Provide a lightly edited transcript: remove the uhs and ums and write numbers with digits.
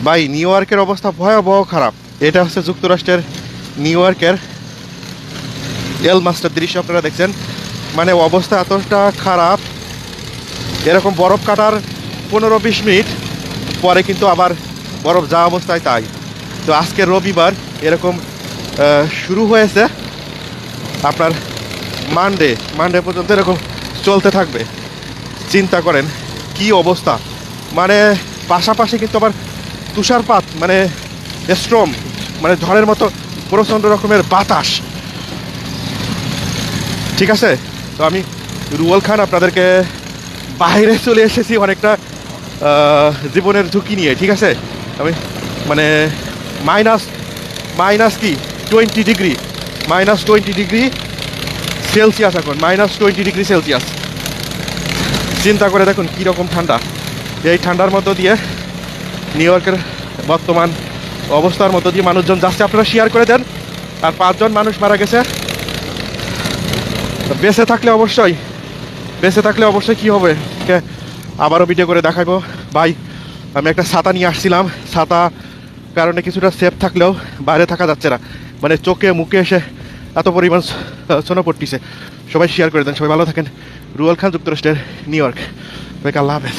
ভাই নিউ ইয়র্কের অবস্থা ভয়াবহ খারাপ। এটা হচ্ছে যুক্তরাষ্ট্রের নিউ ইয়র্কের এল মাস্টার দৃশ্য আপনারা দেখছেন। মানে অবস্থা এতটা খারাপ, এরকম বরফ কাটার 15-20 মিনিট পরে কিন্তু আবার বরফ যা অবস্থায় তাই। তো আজকে রবিবার এরকম শুরু হয়েছে, আপনার মানডে পর্যন্ত এরকম চলতে থাকবে। চিন্তা করেন কি অবস্থা। মানে পাশাপাশি কিন্তু আবার তুষারপাত, মানে স্ট্রম, মানে ঝড়ের মতো প্রচণ্ড রকমের বাতাস। ঠিক আছে, তো আমি রুয়েল খান আপনাদেরকে বাইরে চলে এসেছি অনেকটা জীবনের ঝুঁকি নিয়ে। ঠিক আছে, আমি মানে মাইনাস কি 20 ডিগ্রি, -20 ডিগ্রি সেলসিয়াস, এখন -20 ডিগ্রি সেলসিয়াস। চিন্তা করে দেখুন কীরকম ঠান্ডা। এই ঠান্ডার মধ্য দিয়ে নিউ ইয়র্কের বর্তমান অবস্থার মধ্য দিয়ে মানুষজন যাচ্ছে। আপনারা শেয়ার করে দেন। আর 5 জন মানুষ মারা গেছে। বেঁচে থাকলে অবশ্যই কী হবে আবারও ভিডিও করে দেখাবো। ভাই আমি একটা ছাতা নিয়ে আসছিলাম, ছাতা কারণে কিছুটা সেফ থাকলেও বাইরে থাকা যাচ্ছে না। মানে চোখে মুখে এসে এত পরিমাণ সোনা পড়তিছে। সবাই শেয়ার করে দেন। সবাই ভালো থাকেন। রুয়েল খান, যুক্তরাষ্ট্রের নিউ ইয়র্ক। আল্লাহ হাফেজ।